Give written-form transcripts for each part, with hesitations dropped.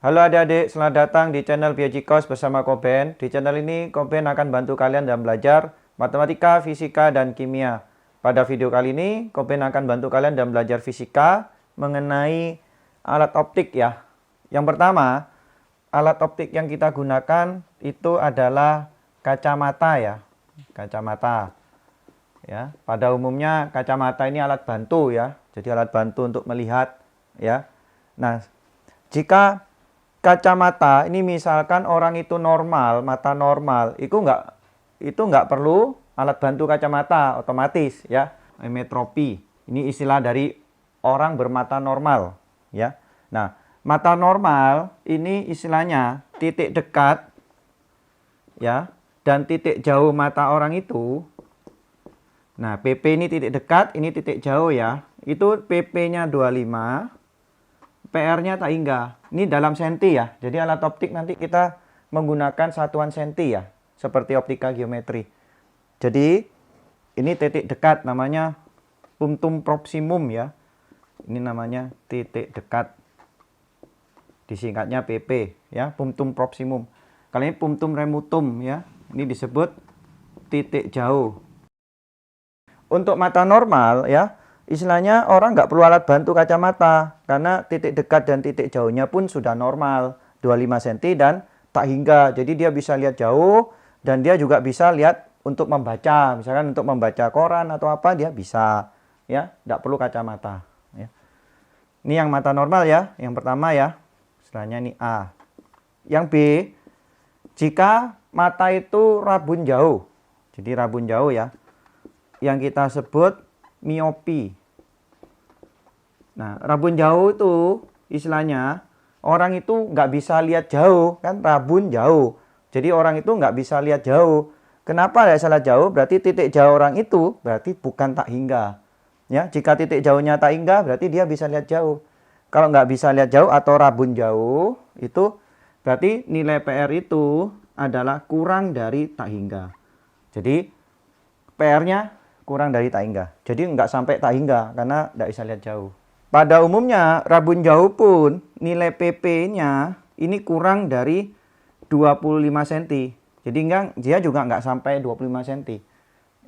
Halo adik-adik, selamat datang di channel Biologikos bersama Koben. Di channel ini, Koben akan bantu kalian dalam belajar matematika, fisika, dan kimia. Pada video kali ini, Koben akan bantu kalian dalam belajar fisika mengenai alat optik ya. Yang pertama, alat optik yang kita gunakan itu adalah kacamata ya. Kacamata. Ya, pada umumnya kacamata ini alat bantu ya. Jadi alat bantu untuk melihat ya. Nah, jika kacamata ini misalkan orang itu normal, mata normal, itu nggak perlu alat bantu kacamata otomatis ya. Emetropi. Ini istilah dari orang bermata normal ya. Nah, mata normal ini istilahnya titik dekat ya dan titik jauh mata orang itu. Nah, PP ini titik dekat, ini titik jauh ya. Itu PP-nya 25. PR-nya tak hingga. Ini dalam senti ya. Jadi alat optik nanti kita menggunakan satuan senti ya. Seperti optika geometri. Jadi ini titik dekat namanya punctum proximum ya. Ini namanya titik dekat. Disingkatnya PP ya. Punctum proximum. Kali ini punctum remotum ya. Ini disebut titik jauh. Untuk mata normal ya. Istilahnya orang nggak perlu alat bantu kacamata karena titik dekat dan titik jauhnya pun sudah normal 25 cm dan tak hingga. Jadi dia bisa lihat jauh dan dia juga bisa lihat untuk membaca. Misalkan untuk membaca koran atau apa dia bisa ya, nggak perlu kacamata ya. Ini yang mata normal ya, yang pertama ya. Istilahnya ini A. Yang B, jika mata itu rabun jauh. Jadi rabun jauh ya. Yang kita sebut miopi. Nah, rabun jauh itu istilahnya orang itu nggak bisa lihat jauh kan, rabun jauh. Jadi orang itu nggak bisa lihat jauh. Kenapa nggak salah jauh? Berarti titik jauh orang itu berarti bukan tak hingga. Ya, jika titik jauhnya tak hingga berarti dia bisa lihat jauh. Kalau nggak bisa lihat jauh atau rabun jauh itu berarti nilai PR itu adalah kurang dari tak hingga. Jadi PR-nya kurang dari tak hingga. Jadi nggak sampai tak hingga karena nggak bisa lihat jauh. Pada umumnya rabun jauh pun nilai PP-nya ini kurang dari 25 cm. Jadi dia juga nggak sampai 25 cm.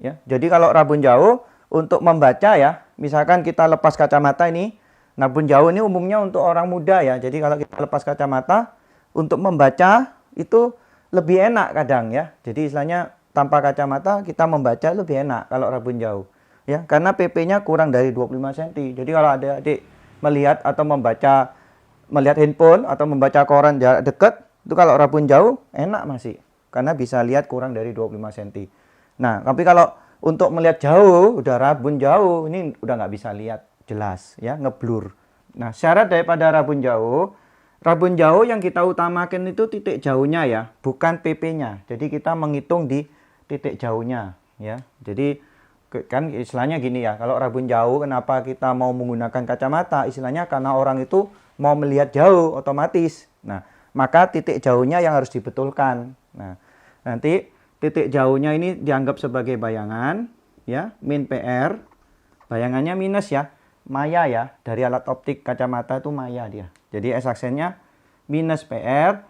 Ya. Jadi kalau rabun jauh untuk membaca ya, misalkan kita lepas kacamata ini, rabun jauh ini umumnya untuk orang muda ya. Jadi kalau kita lepas kacamata untuk membaca itu lebih enak kadang ya. Jadi istilahnya tanpa kacamata kita membaca lebih enak kalau rabun jauh ya, karena PP-nya kurang dari 25 cm. Jadi kalau adik-adik melihat atau melihat handphone atau membaca koran jarak dekat itu kalau rabun jauh enak masih karena bisa lihat kurang dari 25 cm. Nah, tapi kalau untuk melihat jauh udah rabun jauh ini udah nggak bisa lihat jelas ya, ngeblur. Nah, syarat daripada rabun jauh yang kita utamakan itu titik jauhnya ya, bukan PP-nya. Jadi kita menghitung di titik jauhnya ya. Jadi kan istilahnya gini ya, kalau rabun jauh kenapa kita mau menggunakan kacamata? Istilahnya karena orang itu mau melihat jauh otomatis. Nah, maka titik jauhnya yang harus dibetulkan. Nah, nanti titik jauhnya ini dianggap sebagai bayangan ya, min PR. Bayangannya minus ya, maya ya. Dari alat optik kacamata itu maya dia. Jadi S-aksennya minus PR.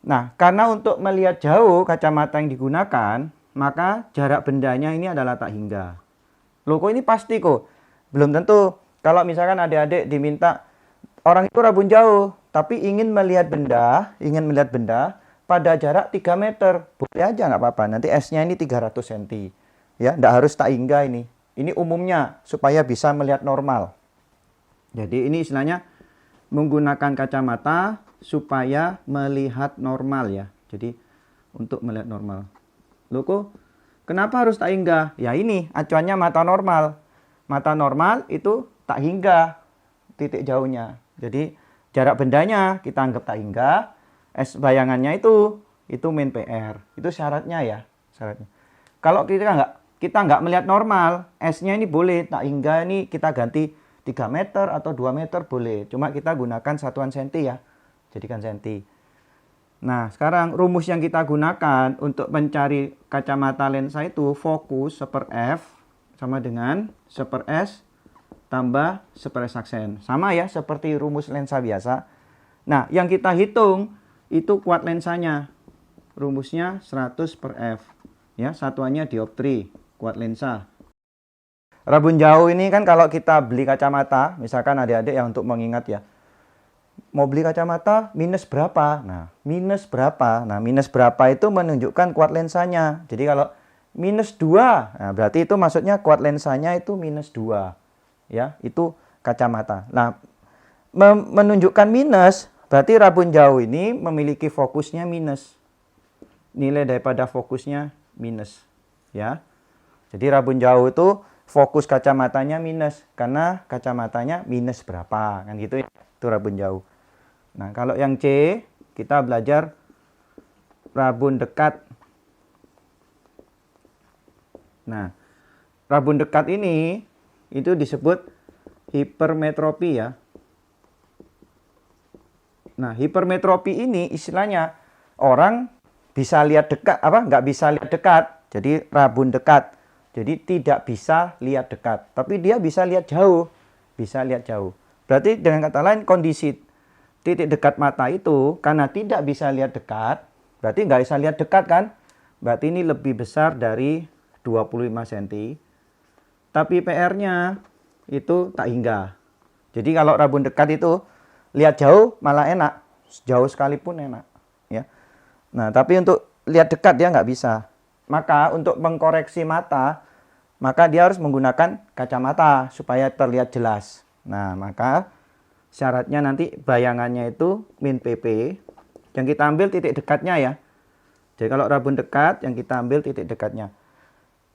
Nah, karena untuk melihat jauh kacamata yang digunakan, maka jarak bendanya ini adalah tak hingga. Loh kok ini pasti kok? Belum tentu. Kalau misalkan adik-adik diminta, orang itu rabun jauh, tapi ingin melihat benda pada jarak 3 meter. Boleh aja nggak apa-apa. Nanti S-nya ini 300 cm. Ya, nggak harus tak hingga ini. Ini umumnya supaya bisa melihat normal. Jadi ini istilahnya menggunakan kacamata supaya melihat normal ya. Jadi untuk melihat normal. Loh kok kenapa harus tak hingga? Ya ini acuannya mata normal. Mata normal itu tak hingga titik jauhnya. Jadi jarak bendanya kita anggap tak hingga. S bayangannya itu min PR. Itu syaratnya ya, syaratnya. Kalau kita nggak melihat normal, S-nya ini boleh tak hingga ini kita ganti 3 meter atau 2 meter boleh. Cuma kita gunakan satuan senti ya. Jadikan senti. Nah, sekarang rumus yang kita gunakan untuk mencari kacamata lensa itu fokus 1/F sama dengan 1/S tambah 1/S aksen. Sama ya, seperti rumus lensa biasa. Nah, yang kita hitung itu kuat lensanya. Rumusnya 100 per F. Ya, satuannya dioptri, kuat lensa. Rabun jauh ini kan kalau kita beli kacamata, misalkan adik-adik yang untuk mengingat ya, mau beli kacamata minus berapa? Nah, minus berapa? Nah, minus berapa itu menunjukkan kuat lensanya. Jadi kalau minus 2, nah berarti itu maksudnya kuat lensanya itu minus 2. Ya, itu kacamata. Nah, menunjukkan minus, berarti rabun jauh ini memiliki fokusnya minus. Nilai daripada fokusnya minus. Ya. Jadi rabun jauh itu fokus kacamatanya minus. Karena kacamatanya minus berapa. Kan gitu ya. Itu rabun jauh. Nah, kalau yang C, kita belajar rabun dekat. Nah, rabun dekat ini itu disebut hipermetropi ya. Nah, hipermetropi ini istilahnya orang bisa lihat dekat, nggak bisa lihat dekat. Jadi rabun dekat. Jadi tidak bisa lihat dekat. Tapi dia bisa lihat jauh. Bisa lihat jauh. Berarti dengan kata lain kondisi titik dekat mata itu karena tidak bisa lihat dekat. Berarti nggak bisa lihat dekat kan. Berarti ini lebih besar dari 25 cm. Tapi PR-nya itu tak hingga. Jadi kalau rabun dekat itu lihat jauh malah enak. Jauh sekalipun enak. Ya. Nah, tapi untuk lihat dekat dia nggak bisa. Maka untuk mengkoreksi mata, maka dia harus menggunakan kacamata supaya terlihat jelas. Nah, maka syaratnya nanti bayangannya itu min PP. Yang kita ambil titik dekatnya ya. Jadi kalau rabun dekat, yang kita ambil titik dekatnya.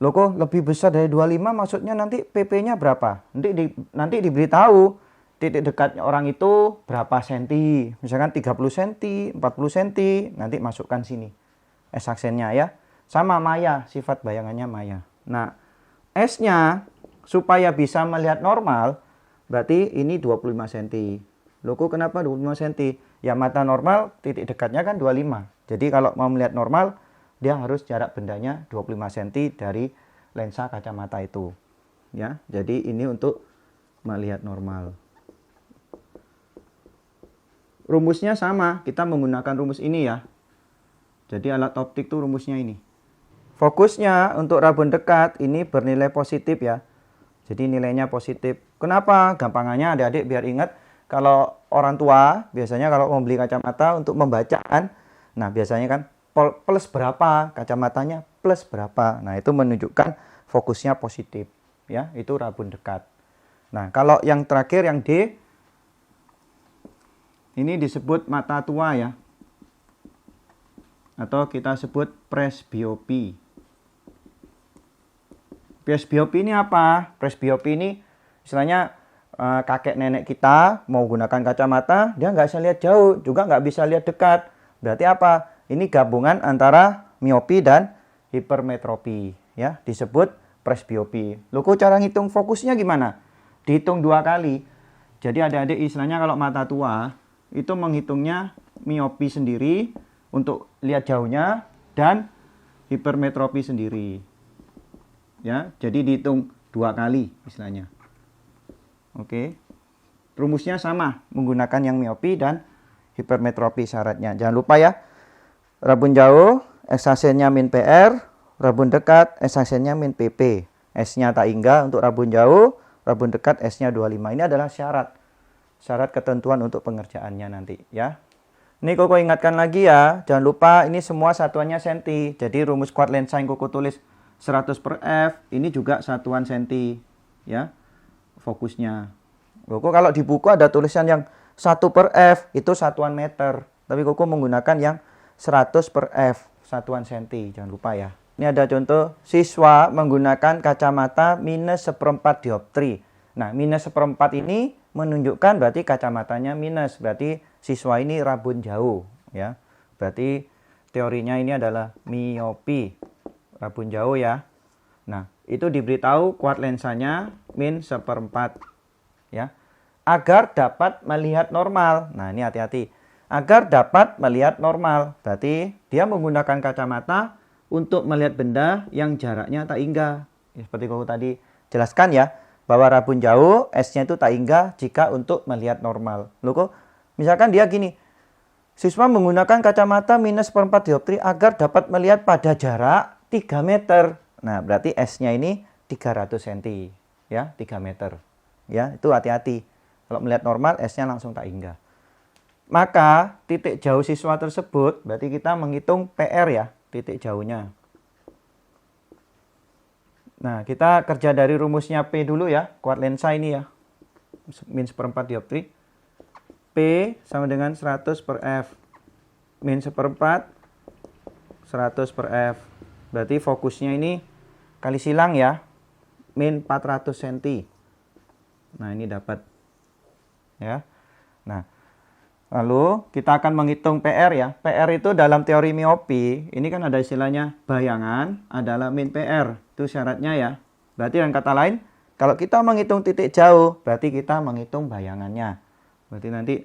Loh kok lebih besar dari 25 maksudnya nanti PP-nya berapa? Nanti diberitahu. Titik dekatnya orang itu berapa senti, misalkan 30 cm, 40 cm, nanti masukkan sini S-aksennya ya. Sama maya, sifat bayangannya maya. Nah, S-nya supaya bisa melihat normal, berarti ini 25 cm. Loh kok kenapa 25 cm? Ya mata normal, titik dekatnya kan 25. Jadi kalau mau melihat normal, dia harus jarak bendanya 25 cm dari lensa kacamata itu. Ya, jadi ini untuk melihat normal. Rumusnya sama, kita menggunakan rumus ini ya. Jadi alat optik tuh rumusnya ini. Fokusnya untuk rabun dekat ini bernilai positif ya. Jadi nilainya positif. Kenapa? Gampangannya adik-adik biar ingat. Kalau orang tua biasanya kalau mau beli kacamata untuk membaca kan. Nah biasanya kan plus berapa kacamatanya, plus berapa. Nah itu menunjukkan fokusnya positif. Ya, itu rabun dekat. Nah kalau yang terakhir yang D, ini disebut mata tua ya. Atau kita sebut presbiopi. Presbiopi ini apa? Presbiopi ini istilahnya kakek nenek kita mau gunakan kacamata, dia nggak bisa lihat jauh, juga nggak bisa lihat dekat. Berarti apa? Ini gabungan antara miopi dan hipermetropi. Ya, disebut presbiopi. Loh kok cara ngitung fokusnya gimana? Dihitung 2 kali. Jadi adik-adik istilahnya kalau mata tua, itu menghitungnya miopi sendiri untuk lihat jauhnya dan hipermetropi sendiri. Ya, jadi dihitung 2 kali istilahnya. Oke. Rumusnya sama, menggunakan yang miopi dan hipermetropi syaratnya. Jangan lupa ya. Rabun jauh, S-aksennya min PR, rabun dekat, S-aksennya min PP. S-nya tak hingga untuk rabun jauh, rabun dekat S-nya 25. Ini adalah syarat ketentuan untuk pengerjaannya nanti ya. Ini Koko ingatkan lagi ya, jangan lupa ini semua satuannya senti. Jadi rumus kuat lensa yang Koko tulis 100 per F, ini juga satuan senti ya. Fokusnya. Koko kalau di buku ada tulisan yang 1 per F, itu satuan meter. Tapi Koko menggunakan yang 100 per F, satuan senti, jangan lupa ya. Ini ada contoh siswa menggunakan kacamata minus 1/4 dioptri. Nah, minus 1/4 ini menunjukkan berarti kacamatanya minus, berarti siswa ini rabun jauh ya. Berarti teorinya ini adalah miopi, rabun jauh ya. Nah, itu diberitahu kuat lensanya min 1/4 ya. Agar dapat melihat normal. Nah, ini hati-hati. Agar dapat melihat normal, berarti dia menggunakan kacamata untuk melihat benda yang jaraknya tak hingga. Ya, seperti aku tadi jelaskan ya. Bahwa rabun jauh, S-nya itu tak hingga jika untuk melihat normal. Loh kok Misalkan dia gini, siswa menggunakan kacamata minus seperempat dioptri agar dapat melihat pada jarak 3 meter. Nah, berarti S-nya ini 300 cm. Ya, 3 meter. Ya, itu hati-hati. Kalau melihat normal, S-nya langsung tak hingga. Maka, titik jauh siswa tersebut, berarti kita menghitung PR ya, titik jauhnya. Nah, kita kerja dari rumusnya P dulu ya, kuat lensa ini ya. Min seperempat dioptri. P sama dengan 100 per F. Min seperempat, 100 per F. Berarti fokusnya ini kali silang ya, min 400 cm. Nah, ini dapat. Ya. Nah, lalu kita akan menghitung PR ya. PR itu dalam teori miopi, ini kan ada istilahnya bayangan adalah min PR. Itu syaratnya ya. Berarti dengan kata lain, kalau kita menghitung titik jauh, berarti kita menghitung bayangannya. Berarti nanti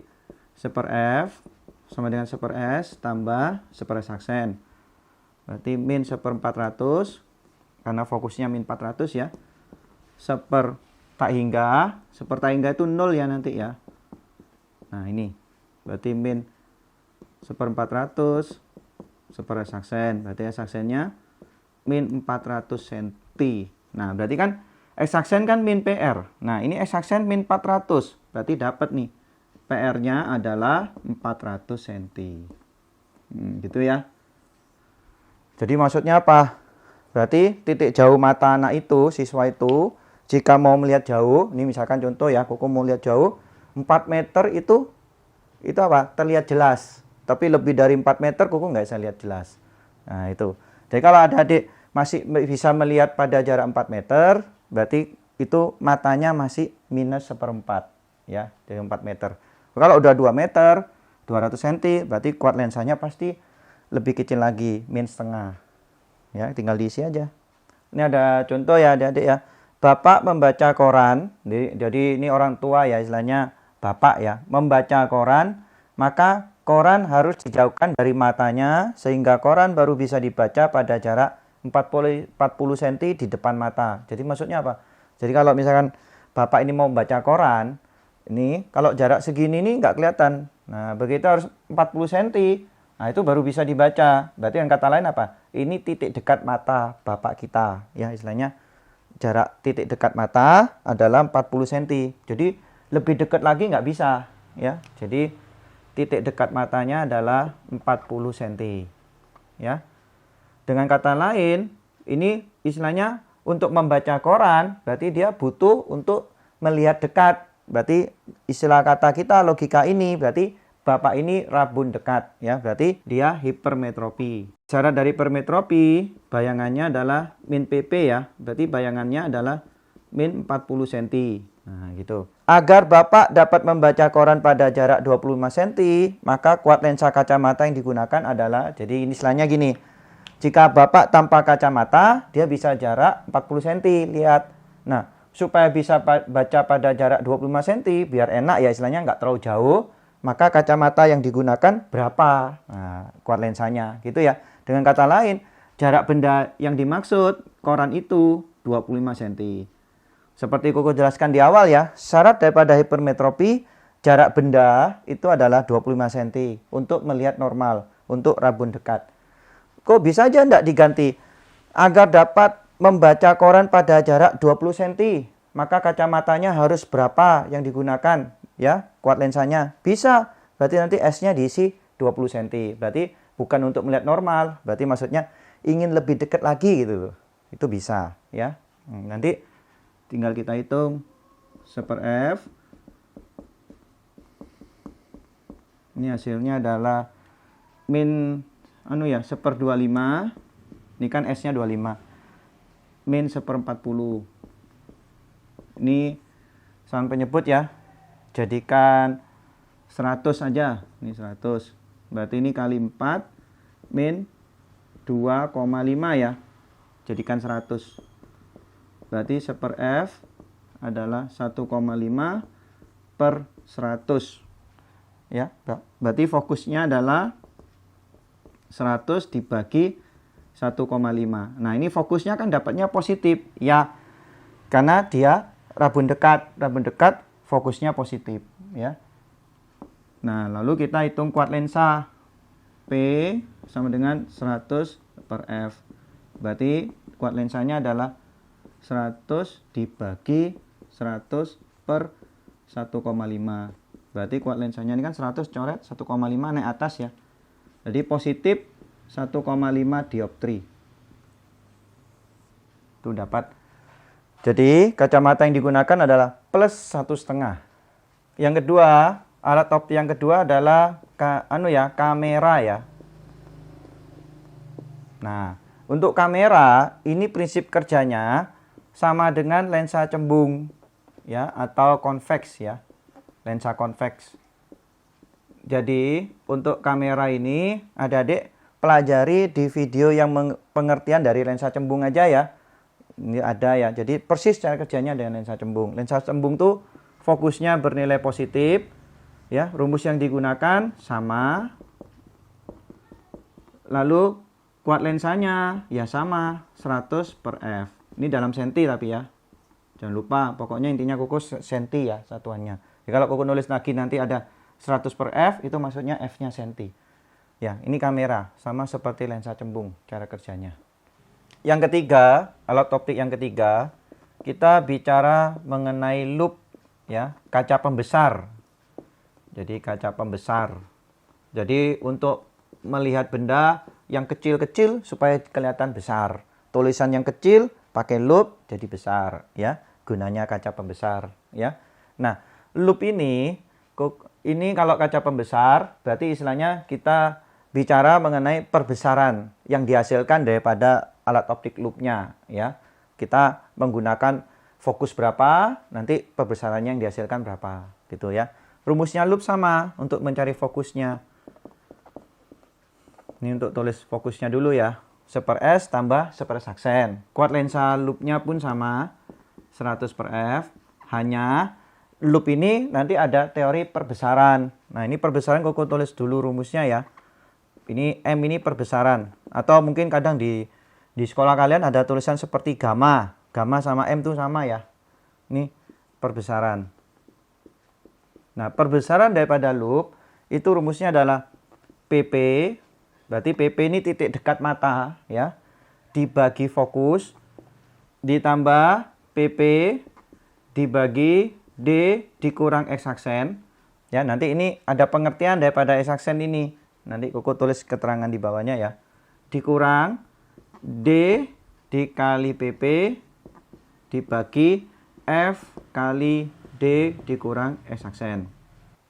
1 per F sama dengan 1 per S tambah 1 per S aksen. Berarti min 1 per 400, karena fokusnya min 400 ya. 1 per tak hingga, 1 per tak hingga itu 0 ya nanti ya. Nah ini, berarti min 1 per 400, 1 per S aksen. Berarti S aksennya min 400 cm. Nah, berarti kan X aksen kan min PR. Nah, ini X aksen min 400. Berarti dapat nih. PR-nya adalah 400 cm. Gitu ya. Jadi maksudnya apa? Berarti titik jauh mata anak itu, siswa itu, jika mau melihat jauh, ini misalkan contoh ya, Koko mau lihat jauh, 4 meter itu apa? Terlihat jelas. Tapi lebih dari 4 meter Koko nggak bisa lihat jelas. Nah, itu. Jadi kalau adik-adik masih bisa melihat pada jarak 4 meter, berarti itu matanya masih minus 1/4 ya, dari 4 meter. Kalau udah 2 meter, 200 cm, berarti kuat lensanya pasti lebih kecil lagi, min setengah. Ya, tinggal diisi aja. Ini ada contoh ya adik-adik ya. Bapak membaca koran, jadi ini orang tua ya istilahnya bapak ya, membaca koran, maka koran harus dijauhkan dari matanya sehingga koran baru bisa dibaca pada jarak 40 cm di depan mata. Jadi maksudnya apa? Jadi kalau misalkan bapak ini mau membaca koran, ini kalau jarak segini ini nggak kelihatan. Nah, begitu harus 40 cm. Nah, itu baru bisa dibaca. Berarti yang kata lain apa? Ini titik dekat mata bapak kita. Ya, istilahnya jarak titik dekat mata adalah 40 cm. Jadi lebih dekat lagi nggak bisa. Ya, jadi titik dekat matanya adalah 40 cm. Ya. Dengan kata lain, ini istilahnya untuk membaca koran, berarti dia butuh untuk melihat dekat. Berarti istilah kata kita logika ini, berarti bapak ini rabun dekat. Ya, berarti dia hipermetropi. Cara dari hipermetropi, bayangannya adalah min PP ya. Berarti bayangannya adalah min 40 cm. Nah, gitu. Agar bapak dapat membaca koran pada jarak 25 cm, maka kuat lensa kacamata yang digunakan adalah, jadi ini istilahnya gini. Jika bapak tanpa kacamata, dia bisa jarak 40 cm, lihat. Nah, supaya bisa baca pada jarak 25 cm, biar enak ya istilahnya nggak terlalu jauh, maka kacamata yang digunakan berapa? Nah, kuat lensanya, gitu ya. Dengan kata lain, jarak benda yang dimaksud koran itu 25 cm. Seperti Koko jelaskan di awal ya, syarat daripada hipermetropi, jarak benda itu adalah 25 cm untuk melihat normal, untuk rabun dekat. Kok bisa aja enggak diganti? Agar dapat membaca koran pada jarak 20 cm, maka kacamatanya harus berapa yang digunakan? Ya, kuat lensanya. Bisa, berarti nanti S-nya diisi 20 cm. Berarti bukan untuk melihat normal, berarti maksudnya ingin lebih dekat lagi gitu loh. Itu bisa, ya. Nanti tinggal kita hitung 1 per F. Ini hasilnya adalah min 1 per 25. Ini kan S-nya 25. Min 1 per 40. Ini sang penyebut ya. Jadikan 100 aja. Ini 100. Berarti ini kali 4 min 2,5 ya. Jadikan 100. Berarti 1 per F adalah 1,5 per 100. Ya, berarti fokusnya adalah 100 dibagi 1,5. Nah, ini fokusnya kan dapatnya positif. Ya, karena dia rabun dekat. Rabun dekat fokusnya positif. Ya. Nah, lalu kita hitung kuat lensa. P sama dengan 100 per F. Berarti kuat lensanya adalah 100 dibagi 100 per 1,5. Berarti kuat lensanya ini kan 100 coret 1,5 naik atas ya. Jadi positif 1,5 dioptri. Itu dapat. Jadi kacamata yang digunakan adalah plus 1,5. Yang kedua, alat optik yang kedua adalah kamera ya. Nah, untuk kamera ini prinsip kerjanya sama dengan lensa cembung ya atau konveks ya. Lensa konveks. Jadi, untuk kamera ini adik-adik pelajari di video yang pengertian dari lensa cembung aja ya. Ini ada ya. Jadi persis cara kerjanya dengan lensa cembung. Lensa cembung tuh fokusnya bernilai positif. Ya, rumus yang digunakan sama. Lalu kuat lensanya ya sama 100 per F. Ini dalam senti tapi ya. Jangan lupa, pokoknya intinya kukus senti ya satuannya. Ya, kalau kukus nulis lagi nanti ada 100 per F, itu maksudnya F-nya senti. Ya, ini kamera sama seperti lensa cembung cara kerjanya. Yang ketiga, alat optik yang ketiga, kita bicara mengenai loop ya, kaca pembesar. Jadi kaca pembesar. Jadi untuk melihat benda yang kecil-kecil supaya kelihatan besar. Tulisan yang kecil pakai loop jadi besar ya. Gunanya kaca pembesar ya. Nah, loop ini kalau kaca pembesar berarti istilahnya kita bicara mengenai perbesaran yang dihasilkan daripada alat optik loopnya ya. Kita menggunakan fokus berapa, nanti perbesarannya yang dihasilkan berapa gitu ya. Rumusnya loop sama untuk mencari fokusnya. Ini untuk tulis fokusnya dulu ya. 1 per S tambah 1 per saksen. Kuat lensa loopnya pun sama 100 per F. Hanya loop ini nanti ada teori perbesaran. Nah, ini perbesaran kok tulis dulu rumusnya ya. Ini M ini perbesaran. Atau mungkin kadang di sekolah kalian ada tulisan seperti gamma. Gamma sama M itu sama ya. Ini perbesaran. Nah, perbesaran daripada loop itu rumusnya adalah PP. Berarti PP ini titik dekat mata ya. Dibagi fokus ditambah PP dibagi D dikurang X aksen. Ya, nanti ini ada pengertian daripada X aksen ini. Nanti Koko tulis keterangan di bawahnya ya. Dikurang D dikali PP dibagi F kali D dikurang X aksen.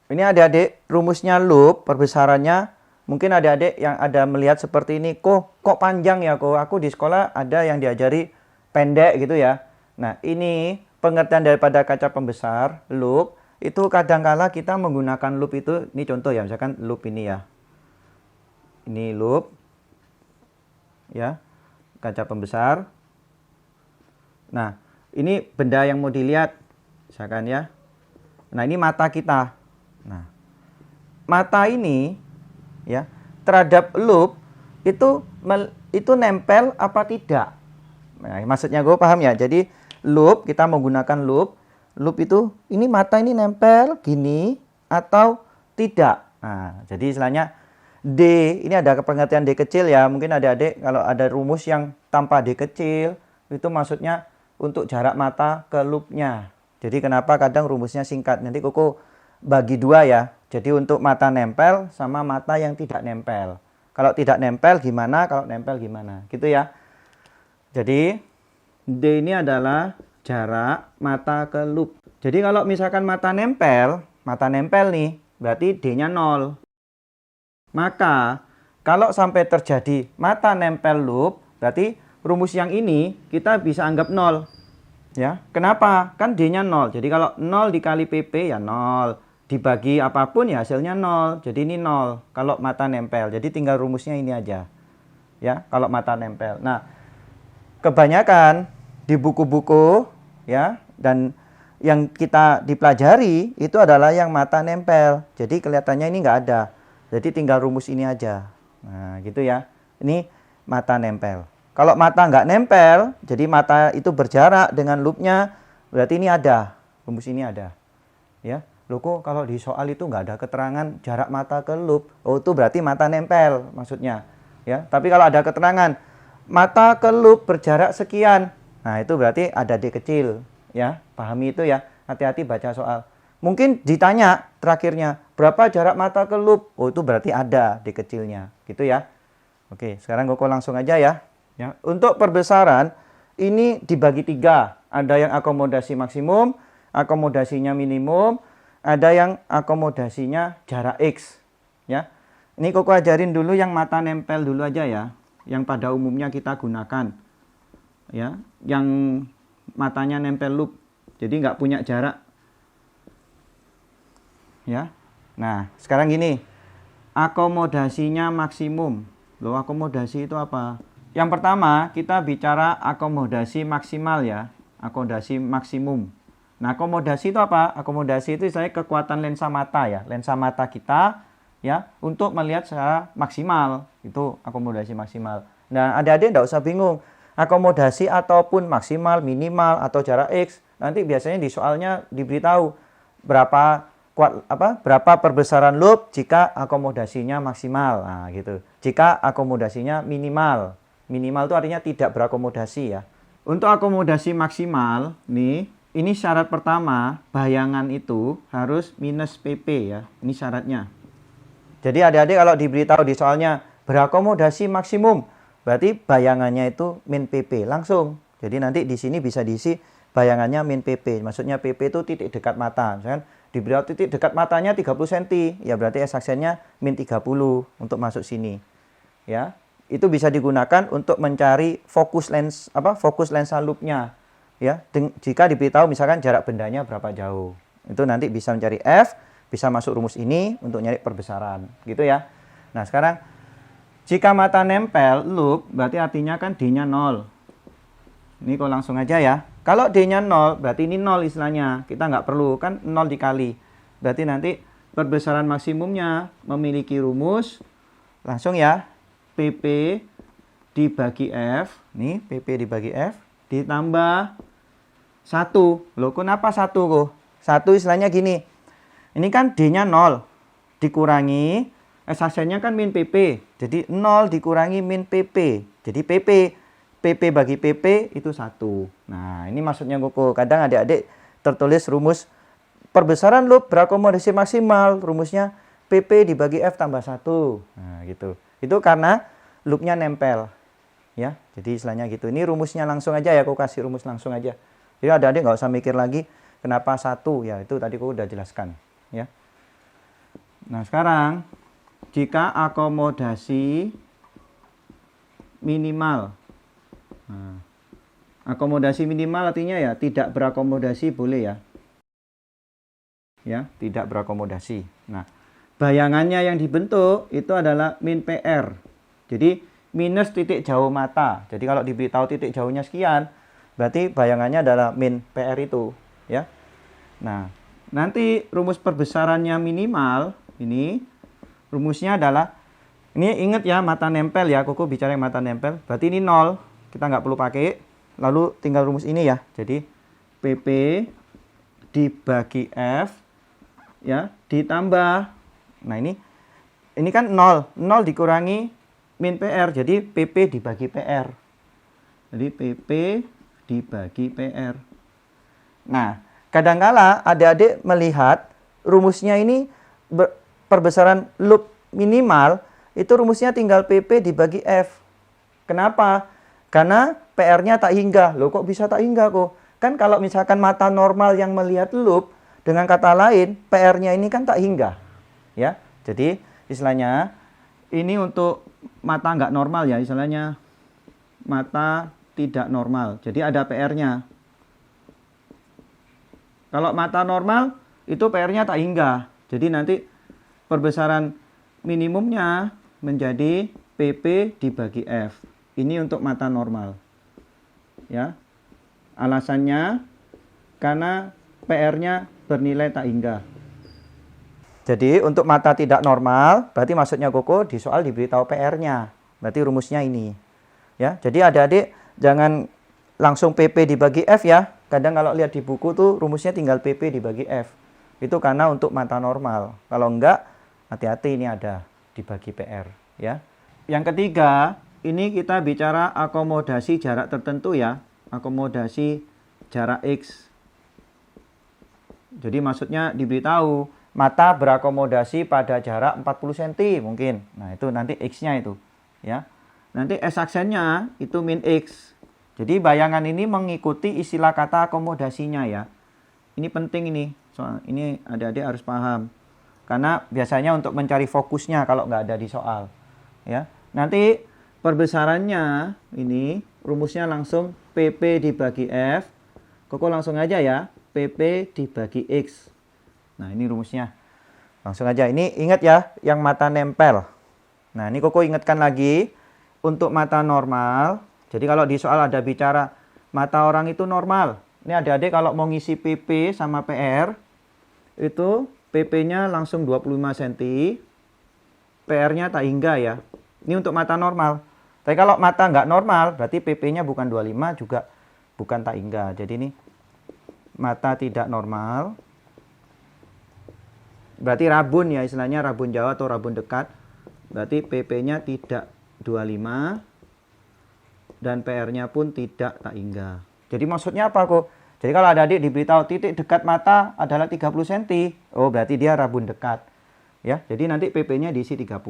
Ini adik-adik rumusnya loop perbesarannya. Mungkin adik-adik yang ada melihat seperti ini, kok panjang ya kok. Aku di sekolah ada yang diajari pendek gitu ya. Nah, ini pengertian daripada kaca pembesar, loop, itu kadangkala kita menggunakan loop itu, ini contoh ya, misalkan loop ini ya. Ini loop, ya, kaca pembesar. Nah, ini benda yang mau dilihat, misalkan ya. Nah, ini mata kita. Nah, mata ini, ya, terhadap loop, itu nempel apa tidak? Nah, maksudnya gue paham ya. Jadi loop, kita menggunakan loop. Loop itu, ini mata ini nempel gini atau tidak. Nah, jadi istilahnya D, ini ada pengertian D kecil ya. Mungkin adik-adik kalau ada rumus yang tanpa D kecil, itu maksudnya untuk jarak mata ke loopnya. Jadi kenapa kadang rumusnya singkat. Nanti Koko bagi dua ya. Jadi untuk mata nempel sama mata yang tidak nempel. Kalau tidak nempel gimana, kalau nempel gimana. Gitu ya. Jadi D ini adalah jarak mata ke loop. Jadi kalau misalkan mata nempel nih, berarti D-nya 0. Maka kalau sampai terjadi mata nempel loop, berarti rumus yang ini kita bisa anggap 0. Ya, kenapa? Kan D-nya 0. Jadi kalau 0 dikali PP ya 0. Dibagi apapun ya hasilnya 0. Jadi ini 0 kalau mata nempel. Jadi tinggal rumusnya ini aja. Ya, kalau mata nempel. Nah, kebanyakan di buku-buku ya dan yang kita dipelajari itu adalah yang mata nempel. Jadi kelihatannya ini nggak ada. Jadi tinggal rumus ini aja. Nah, gitu ya. Ini mata nempel. Kalau mata nggak nempel, jadi mata itu berjarak dengan loopnya, berarti ini ada. Rumus ini ada. Ya. Loh kok kalau di soal itu nggak ada keterangan jarak mata ke loop? Oh itu berarti mata nempel maksudnya. Ya, tapi kalau ada keterangan mata ke loop berjarak sekian, nah itu berarti ada D kecil. Ya, pahami itu ya. Hati-hati baca soal. Mungkin ditanya terakhirnya berapa jarak mata ke loop? Oh itu berarti ada D kecilnya, gitu ya. Oke, sekarang Koko langsung aja ya. Ya, untuk perbesaran ini dibagi 3. Ada yang akomodasi maksimum, akomodasinya minimum, ada yang akomodasinya jarak X. Ya. Ini Koko ajarin dulu yang mata nempel dulu aja ya. Yang pada umumnya kita gunakan. Ya, yang matanya nempel loop. Jadi nggak punya jarak. Ya. Nah, sekarang gini. Akomodasinya maksimum. Loh, akomodasi itu apa? Yang pertama, kita bicara akomodasi maksimal ya. Akomodasi maksimum. Nah, akomodasi itu apa? Akomodasi itu saya kekuatan lensa mata ya. Lensa mata kita ya untuk melihat secara maksimal. Itu akomodasi maksimal. Nah, adik-adik enggak usah bingung. Akomodasi ataupun maksimal, minimal atau jarak X. Nanti biasanya di soalnya diberitahu berapa perbesaran loop jika akomodasinya maksimal. Nah, gitu. Jika akomodasinya minimal. Minimal itu artinya tidak berakomodasi ya. Untuk akomodasi maksimal nih, ini syarat pertama, bayangan itu harus minus PP ya. Ini syaratnya. Jadi adik-adik kalau diberitahu di soalnya berakomodasi maksimum, berarti bayangannya itu min PP langsung. Jadi nanti di sini bisa diisi bayangannya min PP. Maksudnya PP itu titik dekat mata. Misalkan diberitahu titik dekat matanya 30 cm, ya berarti S-aksennya min 30 untuk masuk sini. Ya. Itu bisa digunakan untuk mencari fokus lensa loopnya. Ya, jika diberitahu misalkan jarak bendanya berapa jauh, itu nanti bisa mencari F, bisa masuk rumus ini untuk nyari perbesaran, gitu ya. Nah sekarang, jika mata nempel loop, berarti artinya kan D-nya 0. Ini kok langsung aja ya. Kalau D-nya 0, berarti ini 0 istilahnya. Kita nggak perlu, kan 0 dikali. Berarti nanti perbesaran maksimumnya memiliki rumus, langsung ya, PP dibagi F, nih PP dibagi F, ditambah 1. Loh, kenapa 1 kok? 1 istilahnya gini. Ini kan D-nya 0. Dikurangi, S-aksennya kan min PP. Jadi 0 dikurangi min PP. Jadi PP bagi PP itu 1. Nah, ini maksudnya Koko. Kadang adik-adik tertulis rumus perbesaran loop berakomodasi maksimal. Rumusnya PP dibagi F tambah 1. Nah, gitu. Itu karena loopnya nempel. Ya, jadi istilahnya gitu. Ini rumusnya langsung aja ya, Koko kasih rumus langsung aja. Jadi adik-adik nggak usah mikir lagi kenapa 1, ya itu tadi Koko udah jelaskan. Ya. Nah sekarang, jika akomodasi minimal. Nah, akomodasi minimal artinya ya tidak berakomodasi boleh ya. Ya, tidak berakomodasi. Nah, bayangannya yang dibentuk itu adalah min PR. Jadi minus titik jauh mata. Jadi kalau diberitahu titik jauhnya sekian, berarti bayangannya adalah min PR itu, ya. Nah, nanti rumus perbesarannya minimal, ini rumusnya adalah, ini ingat ya mata nempel ya, Koko bicara yang mata nempel, berarti ini 0, kita nggak perlu pakai, lalu tinggal rumus ini ya, jadi PP dibagi F, ya, ditambah, nah ini kan 0 dikurangi min PR, jadi PP dibagi PR, jadi PP dibagi PR. Nah, kadangkala adik-adik melihat rumusnya ini perbesaran loop minimal, itu rumusnya tinggal PP dibagi F. Kenapa? Karena PR-nya tak hingga. Loh kok bisa tak hingga kok? Kan kalau misalkan mata normal yang melihat loop, dengan kata lain, PR-nya ini kan tak hingga. Ya, jadi istilahnya, ini untuk mata nggak normal ya, istilahnya mata tidak normal. Jadi ada PR-nya. Kalau mata normal, itu PR-nya tak hingga. Jadi nanti perbesaran minimumnya menjadi PP dibagi F. Ini untuk mata normal. Ya. Alasannya karena PR-nya bernilai tak hingga. Jadi untuk mata tidak normal, berarti maksudnya Koko di soal diberitahu PR-nya. Berarti rumusnya ini. Ya, jadi adik-adik jangan langsung PP dibagi F ya. Kadang kalau lihat di buku tuh rumusnya tinggal PP dibagi F. Itu karena untuk mata normal. Kalau enggak, hati-hati ini ada dibagi PR ya. Yang ketiga, ini kita bicara akomodasi jarak tertentu ya. Akomodasi jarak X. Jadi maksudnya diberitahu mata berakomodasi pada jarak 40 cm mungkin. Nah, itu nanti X-nya itu ya. Nanti S aksennya itu min X. Jadi bayangan ini mengikuti istilah kata akomodasinya ya. Ini penting ini. Soal ini adik-adik harus paham. Karena biasanya untuk mencari fokusnya kalau nggak ada di soal. Ya. Nanti perbesarannya ini rumusnya langsung PP dibagi F. Koko langsung aja ya. PP dibagi X. Nah, ini rumusnya. Langsung aja. Ini ingat ya, yang mata nempel. Nah, ini Koko ingatkan lagi. Untuk mata normal, jadi kalau di soal ada bicara mata orang itu normal. Ini adik-adik kalau mau ngisi PP sama PR, itu PP-nya langsung 25 cm, PR-nya tak hingga ya. Ini untuk mata normal. Tapi kalau mata nggak normal, berarti PP-nya bukan 25 juga bukan tak hingga. Jadi ini mata tidak normal. Berarti rabun ya, istilahnya rabun Jawa atau rabun dekat. Berarti PP-nya tidak 25 dan PR-nya pun tidak tak hingga. Jadi maksudnya apa kok? Jadi kalau ada adik diberitahu titik dekat mata adalah 30 cm, oh berarti dia rabun dekat. Ya, jadi nanti PP-nya diisi 30.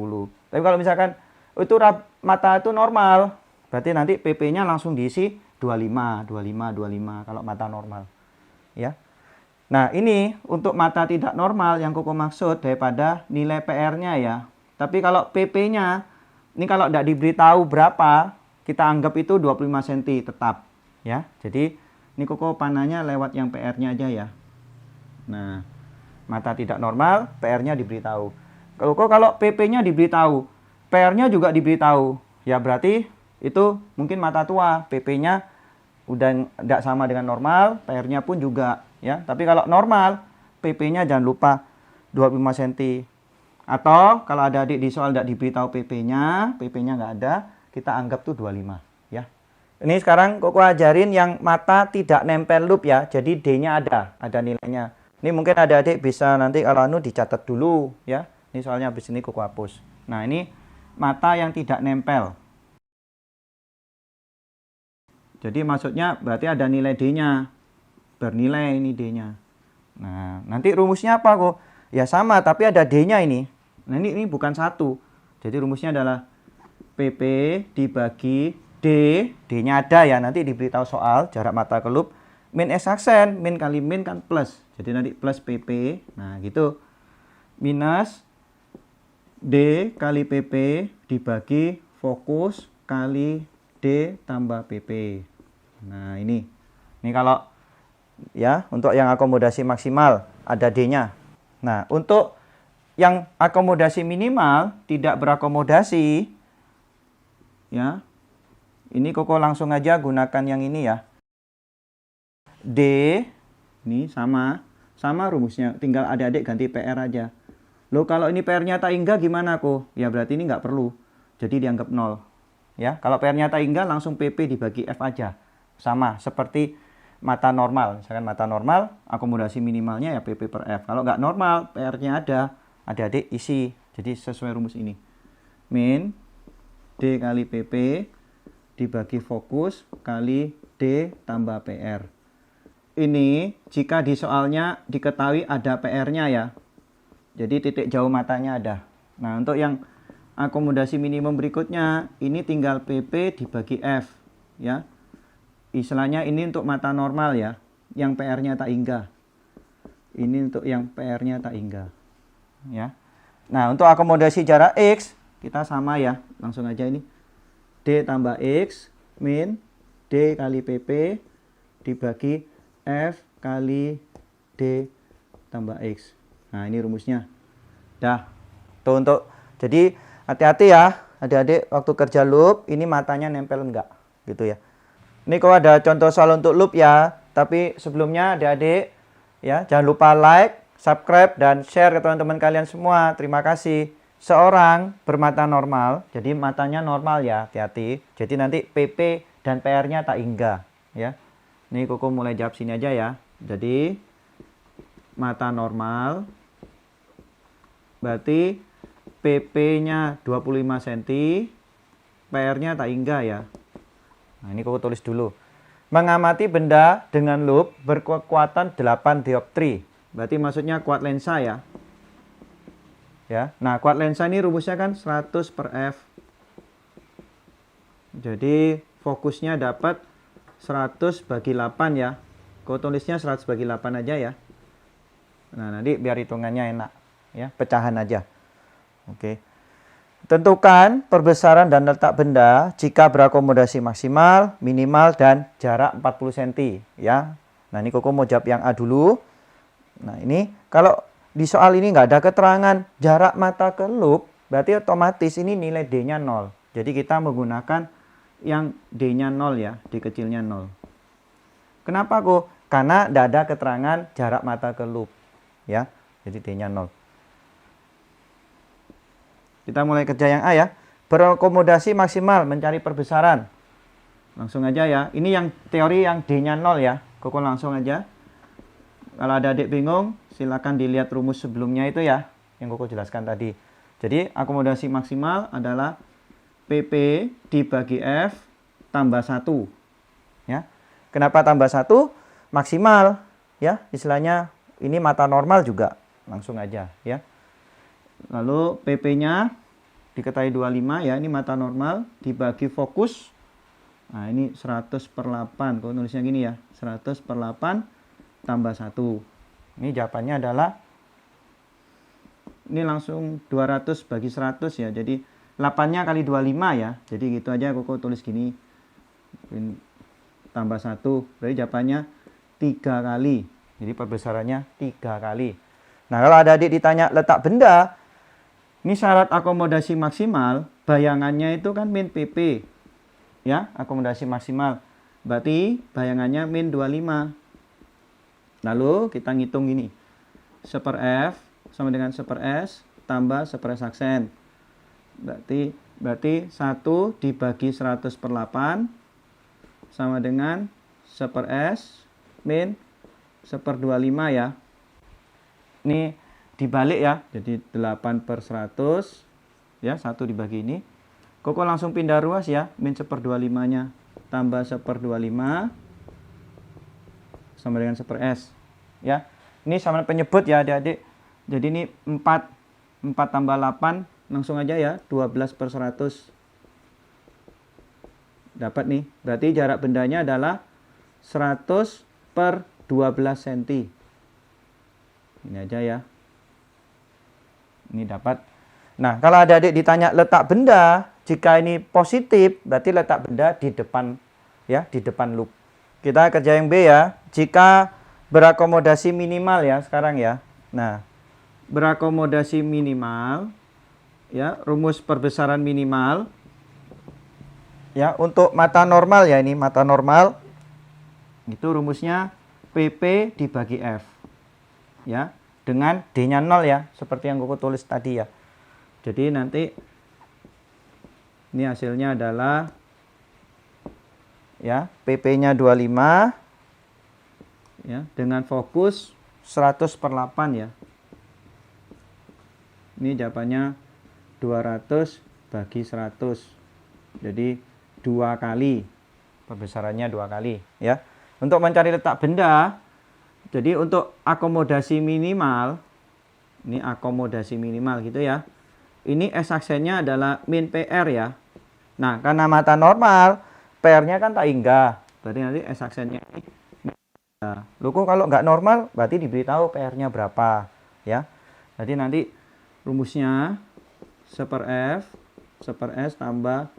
Tapi kalau misalkan itu mata itu normal, berarti nanti PP-nya langsung diisi 25 kalau mata normal. Ya. Nah, ini untuk mata tidak normal yang Koko maksud daripada nilai PR-nya ya. Tapi kalau PP-nya ini kalau tidak diberitahu berapa, kita anggap itu 25 cm tetap. Ya, jadi ini Koko panahnya lewat yang PR-nya aja ya. Nah, mata tidak normal, PR-nya diberitahu. Kalau PP-nya diberitahu, PR-nya juga diberitahu. Ya berarti itu mungkin mata tua, PP-nya udah tidak sama dengan normal, PR-nya pun juga. Ya, tapi kalau normal, PP-nya jangan lupa 25 cm. Atau kalau ada adik di soal tidak diberitahu PP-nya nggak ada, kita anggap tuh 25 ya. Ini sekarang Koko ajarin yang mata tidak nempel loop ya. Jadi D-nya ada nilainya. Ini mungkin ada adik bisa nanti kalau dicatat dulu ya. Ini soalnya habis ini Koko hapus. Nah, ini mata yang tidak nempel. Jadi maksudnya berarti ada nilai D-nya. Bernilai ini D-nya. Nah, nanti rumusnya apa kok? Ya sama, tapi ada D-nya ini. Nah, ini bukan satu. Jadi rumusnya adalah PP dibagi D. D-nya ada ya, nanti diberitahu soal jarak mata ke loop. Min S aksen, min kali min kan plus. Jadi nanti plus PP. Nah, gitu. Minus D kali PP dibagi fokus kali D tambah PP. Nah, ini. Ini kalau ya, untuk yang akomodasi maksimal ada D-nya. Nah, untuk yang akomodasi minimal tidak berakomodasi ya. Ini Koko langsung aja gunakan yang ini ya. D ini sama rumusnya, tinggal adik-adik ganti PR aja. Loh, kalau ini PR-nya tak hingga gimana kok? Ya berarti ini nggak perlu. Jadi dianggap 0. Ya, kalau PR-nya tak hingga langsung PP dibagi F aja. Sama seperti mata normal. Misalkan mata normal, akomodasi minimalnya ya PP per F. Kalau nggak normal, PR-nya ada, adik-adik isi. Jadi sesuai rumus ini. Min D kali PP dibagi fokus kali D tambah PR. Ini jika di soalnya diketahui ada PR-nya ya. Jadi titik jauh matanya ada. Nah, untuk yang akomodasi minimum berikutnya, ini tinggal PP dibagi F. Ya. Istilahnya ini untuk mata normal ya, yang PR-nya tak hingga. Ini untuk yang PR-nya tak hingga. Ya. Nah, untuk akomodasi jarak X, kita sama ya. Langsung aja ini. D tambah X min D kali PP dibagi F kali D tambah X. Nah, ini rumusnya. Dah. Tuh untuk. Jadi, hati-hati ya. Adik-adik waktu kerja loop, ini matanya nempel enggak. Gitu ya. Ini kalau ada contoh soal untuk loop ya, tapi sebelumnya adik-adik ya jangan lupa like, subscribe, dan share ke teman-teman kalian semua. Terima kasih. Seorang bermata normal, jadi matanya normal ya, hati-hati. Jadi nanti PP dan PR-nya tak hingga ya. Ini Koko mulai jawab sini aja ya. Jadi mata normal. Berarti PP-nya 25 cm. PR-nya tak hingga ya. Nah, ini koko tulis dulu. Mengamati benda dengan loop berkekuatan 8 dioptri. Berarti maksudnya kuat lensa ya. Ya. Nah, kuat lensa ini rumusnya kan 100 per F. Jadi fokusnya dapat 100 bagi 8 ya. Kau tulisnya 100 bagi 8 aja ya. Nah, nanti biar hitungannya enak ya, pecahan aja. Oke. Tentukan perbesaran dan letak benda jika berakomodasi maksimal, minimal, dan jarak 40 cm ya. Nah, ini koko mau jawab yang A dulu. Nah, ini kalau di soal ini nggak ada keterangan jarak mata ke loop, berarti otomatis ini nilai D-nya 0. Jadi kita menggunakan yang D-nya 0 ya, D kecilnya 0. Kenapa kok? Karena tidak ada keterangan jarak mata ke loop ya. Jadi D-nya 0. Kita mulai kerja yang A ya. Berakomodasi maksimal mencari perbesaran. Langsung aja ya. Ini yang teori yang D-nya 0 ya. Koko langsung aja. Kalau ada adik bingung, silakan dilihat rumus sebelumnya itu ya, yang Koko jelaskan tadi. Jadi akomodasi maksimal adalah PP dibagi F tambah 1. Ya. Kenapa tambah 1? Maksimal ya. Istilahnya ini mata normal juga. Langsung aja ya. Lalu PP-nya diketahui 25 ya, ini mata normal dibagi fokus. Nah, ini 100 per 8. Kalau nulisnya gini ya, 100 per 8 tambah 1. Ini jawabannya adalah, ini langsung 200 bagi 100 ya. Jadi 8-nya kali 25 ya. Jadi gitu aja Koko tulis gini. Tambah 1. Berarti jawabannya 3 kali. Jadi perbesarannya 3 kali. Nah, kalau ada adik ditanya letak benda, ini syarat akomodasi maksimal, bayangannya itu kan min PP. Ya, akomodasi maksimal. Berarti bayangannya min 25. Lalu kita ngitung gini. 1 per F sama dengan 1 per S tambah 1 per S aksen. Berarti 1 dibagi 100 per 8 sama dengan 1 per S min 1 per 25 ya. Ini dibalik ya, jadi 8 per 100 ya, 1 dibagi ini. Koko langsung pindah ruas ya, min 1 per 25 nya tambah 1 per 25 sama dengan 1 per S ya. Ini sama penyebut ya adik-adik. Jadi ini 4 tambah 8 langsung aja ya, 12 per 100 dapat nih. Berarti jarak bendanya adalah 100 per 12 cm. Ini aja ya. Ini dapat. Nah, kalau ada adik ditanya letak benda, jika ini positif, berarti letak benda di depan ya, di depan loop. Kita kerja yang B ya. Jika berakomodasi minimal ya sekarang ya. Nah, berakomodasi minimal ya, rumus perbesaran minimal ya untuk mata normal ya, ini mata normal. Itu rumusnya PP dibagi F. Ya. Dengan D-nya 0 ya, seperti yang Koko tulis tadi ya. Jadi nanti ini hasilnya adalah ya, PP-nya 25 ya, dengan fokus 100 per 8 ya. Ini jawabannya 200 bagi 100. Jadi 2 kali. Perbesarannya 2 kali ya. Untuk mencari letak benda, jadi untuk akomodasi minimal, ini akomodasi minimal gitu ya. Ini S aksennya adalah min PR ya. Nah, karena mata normal, PR-nya kan tak hingga. Berarti nanti S aksennya ini. Loh kok kalau nggak normal, berarti diberitahu PR-nya berapa ya. Jadi nanti rumusnya 1 per F, 1 per S tambah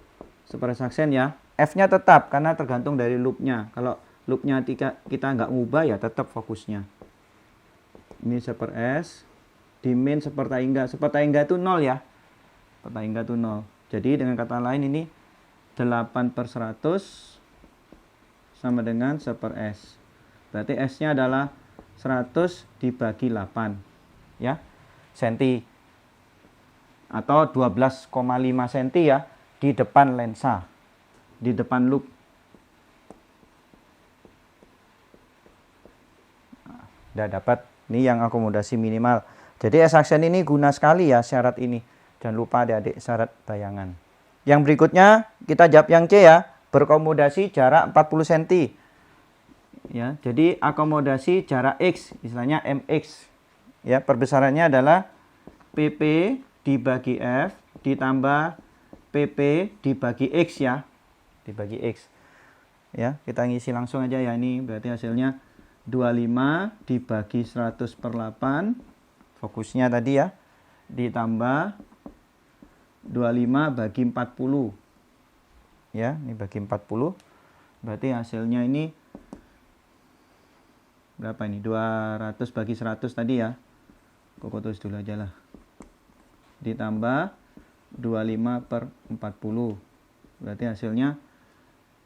1 per S aksen ya. F-nya tetap karena tergantung dari loop-nya. Kalau loop-nya kita nggak ngubah ya tetap fokusnya. Ini 1 per S, di min 1 per tahingga. 1 per tahingga itu 0 ya. Per tahingga itu 0. Jadi dengan kata lain ini 8 per 100 sama dengan 1 per S. Berarti S-nya adalah 100 dibagi 8 ya, senti. Atau 12,5 cm ya di depan lensa. Di depan loop. Udah dapat Ini yang akomodasi minimal. Jadi S-aksen ini guna sekali ya syarat ini. Jangan lupa adik-adik syarat bayangan. Yang berikutnya kita jawab yang C ya. Berkomodasi jarak 40 cm. Ya, jadi akomodasi jarak X, istilahnya MX. Ya, perbesarannya adalah PP dibagi F ditambah PP dibagi X ya. Dibagi X. Ya, kita ngisi langsung aja ya, ini berarti hasilnya 25 dibagi 100/8. Fokusnya tadi ya. Ditambah 25 bagi 40. Ya, ini bagi 40. Berarti hasilnya ini berapa ini? 200 bagi 100 tadi ya. Koko tulis dulu aja lah. Ditambah 25/40. Berarti hasilnya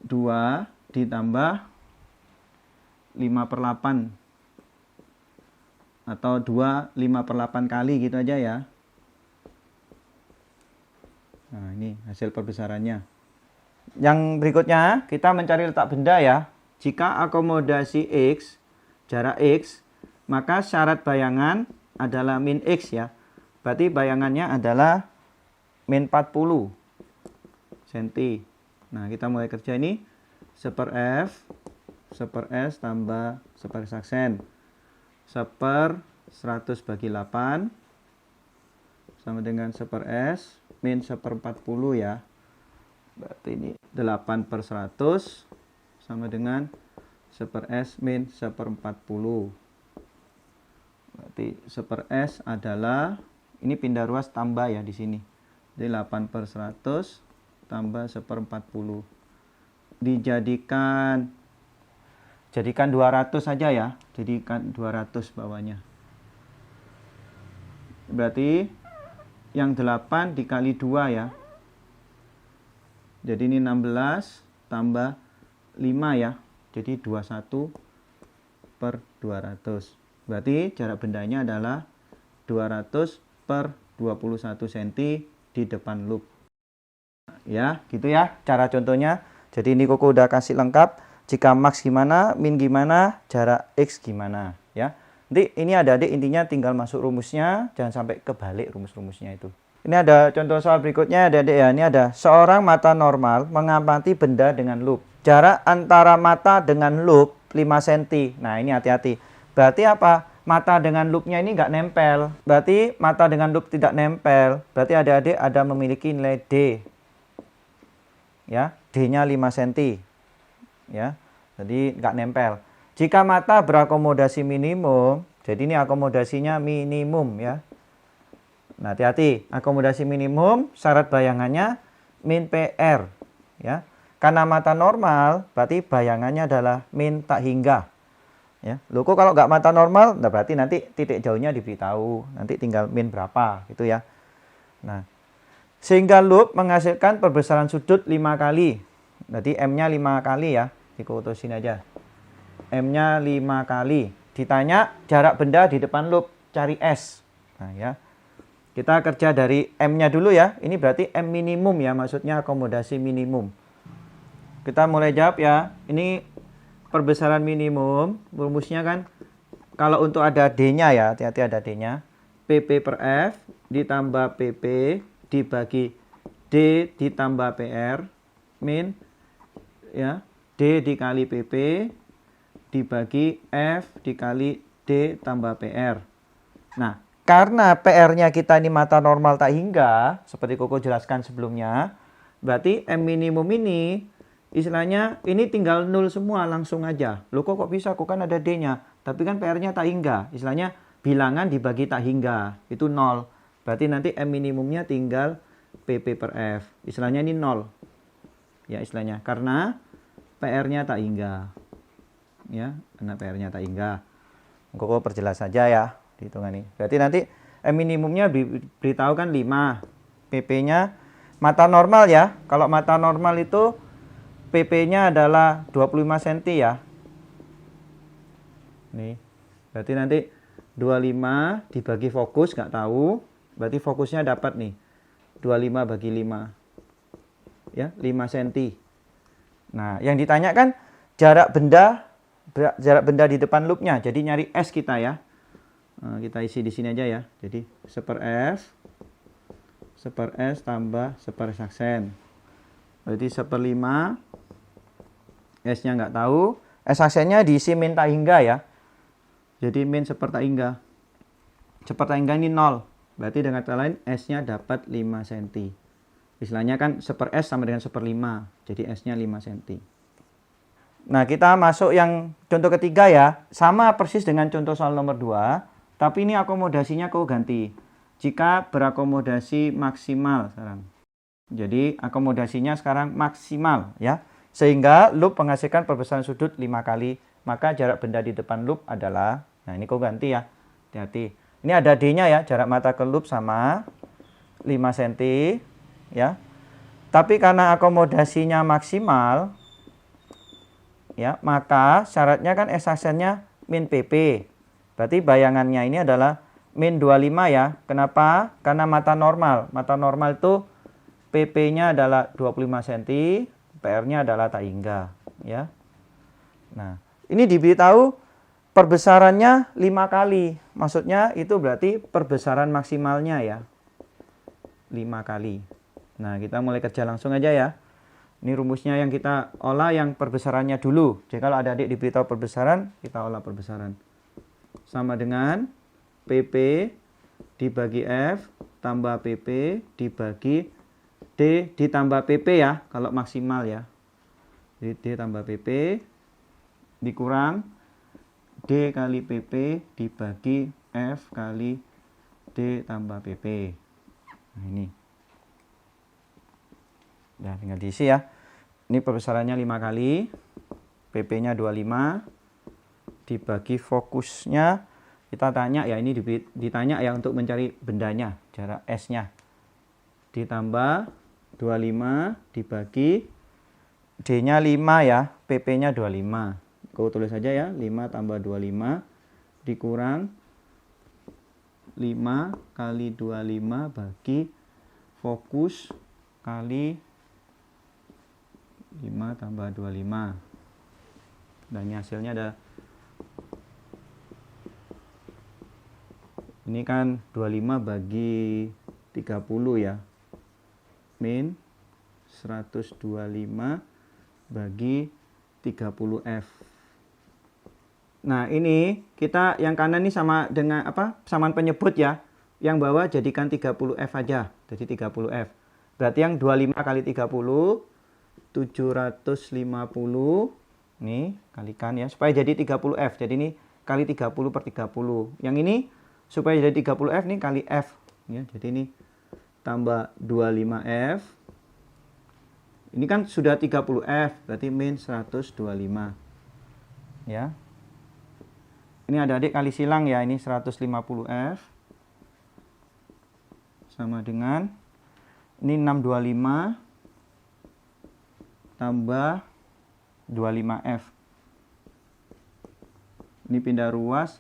2 ditambah 5/8. Atau 2 5/8 kali gitu aja ya. Nah, ini hasil perbesarannya. Yang berikutnya kita mencari letak benda ya. Jika akomodasi X, jarak X, maka syarat bayangan adalah min X ya. Berarti bayangannya adalah min 40 cm. Nah, kita mulai kerja ini. 1/F, 1/S tambah 1/S aksen. 1/100 bagi 8 sama dengan 1/S min 1/40 ya. Berarti ini 8/100 sama dengan 1/S min 1/40. Berarti 1/S adalah, ini pindah ruas tambah ya di sini. Jadi 8/100 tambah 1/40. Jadikan 200 saja ya. Jadikan 200 bawahnya. Berarti yang 8 dikali 2 ya. Jadi ini 16 tambah 5 ya. Jadi 21/200. Berarti jarak bendanya adalah 200/21 cm di depan loop. Ya, gitu ya cara contohnya. Jadi ini Koko udah kasih lengkap. Jika max gimana, min gimana, jarak X gimana ya. Nanti ini adik-adik intinya tinggal masuk rumusnya, jangan sampai kebalik rumus-rumusnya itu. Ini ada contoh soal berikutnya adik-adik ya. Ini ada seorang mata normal mengamati benda dengan loop. Jarak antara mata dengan loop 5 cm. Nah, ini hati-hati. Berarti apa? Mata dengan loopnya ini nggak nempel. Berarti mata dengan loop tidak nempel. Berarti adik-adik ada memiliki nilai D. Ya, D-nya 5 cm. Ya, jadi nggak nempel. Jika mata berakomodasi minimum, jadi ini akomodasinya minimum ya. Nah, hati-hati, akomodasi minimum syarat bayangannya min PR ya. Karena mata normal, berarti bayangannya adalah min tak hingga. Ya, loh kok kalau nggak mata normal, nah berarti nanti titik jauhnya diberitahu, nanti tinggal min berapa gitu ya. Nah, sehingga loop menghasilkan perbesaran sudut 5 kali. Jadi M-nya 5 kali ya, dikutusin aja. M-nya 5 kali. Ditanya jarak benda di depan loop, cari S. Nah ya, kita kerja dari M-nya dulu ya. Ini berarti M minimum ya, maksudnya akomodasi minimum. Kita mulai jawab ya. Ini perbesaran minimum, rumusnya kan kalau untuk ada D-nya ya, hati-hati ada D-nya. PP/F ditambah PP dibagi D ditambah PR min ya, D dikali PP dibagi F dikali D tambah PR. Nah, karena PR-nya kita ini mata normal tak hingga, seperti Koko jelaskan sebelumnya, berarti M minimum ini istilahnya ini tinggal 0 semua langsung aja. Loh kok bisa? Kok kan ada D-nya. Tapi kan PR-nya tak hingga. Istilahnya bilangan dibagi tak hingga. Itu 0. Berarti nanti M minimumnya tinggal PP/F. Istilahnya ini 0. Ya istilahnya. Karena PR-nya tak hingga. Ya, karena PR-nya tak hingga. Koko perjelas saja ya. Dihitungan ini. Berarti nanti M minimumnya beritahu kan 5. PP-nya mata normal ya. Kalau mata normal itu PP-nya adalah 25 cm ya. Nih. Berarti nanti 25 dibagi fokus nggak tahu. Berarti fokusnya dapat nih. 25 bagi 5. Ya, 5 cm. Nah, yang ditanya kan jarak benda di depan loopnya. Jadi nyari S kita ya. Kita isi di sini aja ya. Jadi 1/S tambah 1/S aksen. Berarti 1/5. S-nya nggak tahu. S aksennya diisi min tak hingga ya. Jadi min 1/tak hingga. 1/tak hingga ini 0. Berarti dengan kata lain S-nya dapat 5 cm. Istilahnya kan 1/S sama dengan 1/5. Jadi S-nya 5 cm. Nah, kita masuk yang contoh ketiga ya. Sama persis dengan contoh soal nomor 2. Tapi ini akomodasinya aku ganti. Jika berakomodasi maksimal sekarang. Jadi akomodasinya sekarang maksimal ya. Sehingga loop menghasilkan perbesaran sudut 5 kali. Maka jarak benda di depan loop adalah, nah ini aku ganti ya. Hati-hati. Ini ada D-nya ya. Jarak mata ke loop sama 5 cm ya. Tapi karena akomodasinya maksimal ya, maka syaratnya kan S aksennya min PP. Berarti bayangannya ini adalah min 25 ya. Kenapa? Karena mata normal. Mata normal itu PP-nya adalah 25 cm, PR-nya adalah tak hingga ya. Nah, ini diberitahu perbesarannya 5 kali. Maksudnya itu berarti perbesaran maksimalnya ya. 5 kali. Nah, kita mulai kerja langsung aja ya. Ini rumusnya yang kita olah yang perbesarannya dulu. Jadi kalau adik-adik diberitahu perbesaran, kita olah perbesaran. Sama dengan PP dibagi F tambah PP dibagi D ditambah PP ya, kalau maksimal ya. Jadi D tambah PP dikurang D kali PP dibagi F kali D tambah PP. Nah ini. Nah tinggal diisi ya. Ini perbesarannya 5 kali. PP-nya 25. Dibagi fokusnya. Kita tanya ya, ini ditanya ya untuk mencari bendanya, jarak S-nya. Ditambah 25 dibagi D-nya 5 ya, PP-nya 25. Kau tulis saja ya, 5 tambah 25 dikurang 5 kali 25 bagi fokus kali 5 tambah 25. Dan ini hasilnya ada, ini kan 25 bagi 30 ya. Min 125 bagi 30F. Nah, ini kita yang kanan ini sama dengan apa? Samaan penyebut ya. Yang bawah jadikan 30F aja. Jadi 30F. Berarti yang 25 kali 30 750. Nih, kalikan ya supaya jadi 30F. Jadi ini kali 30 per 30. Yang ini supaya jadi 30F nih kali F ya. Jadi ini tambah 25F. Ini kan sudah 30F, berarti min 125. Ya. Ini adik-adik kali silang ya, ini 150F. Sama dengan ini 625 tambah 25F. Ini pindah ruas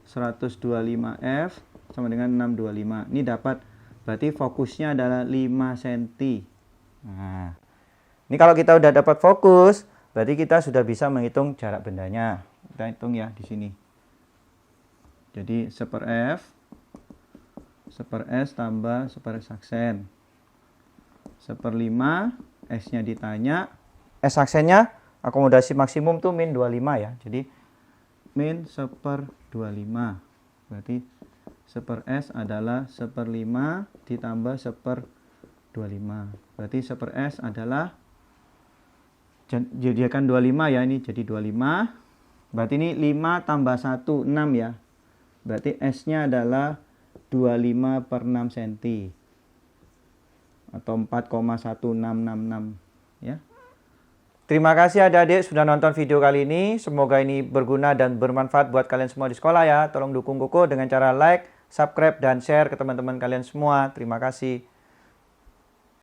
125F sama dengan 625. Ini dapat, berarti fokusnya adalah 5 cm. Nah, ini kalau kita udah dapat fokus, berarti kita sudah bisa menghitung jarak bendanya. Kita hitung ya di sini. Jadi 1/F, 1/S tambah 1/S aksen. 1/5, S-nya ditanya. S aksennya akomodasi maksimum tuh min 25 ya. Jadi min 1/25. Berarti 1/S adalah 1/5 ditambah 1/25. Berarti 1/S adalah, jadikan 25 ya, ini jadi 25. Berarti ini 5 tambah 1, 6 ya. Berarti S-nya adalah 25 per 6 cm. Atau 4,1666 ya. Terima kasih adik-adik sudah nonton video kali ini. Semoga ini berguna dan bermanfaat buat kalian semua di sekolah ya. Tolong dukung Koko dengan cara like, subscribe, dan share ke teman-teman kalian semua. Terima kasih.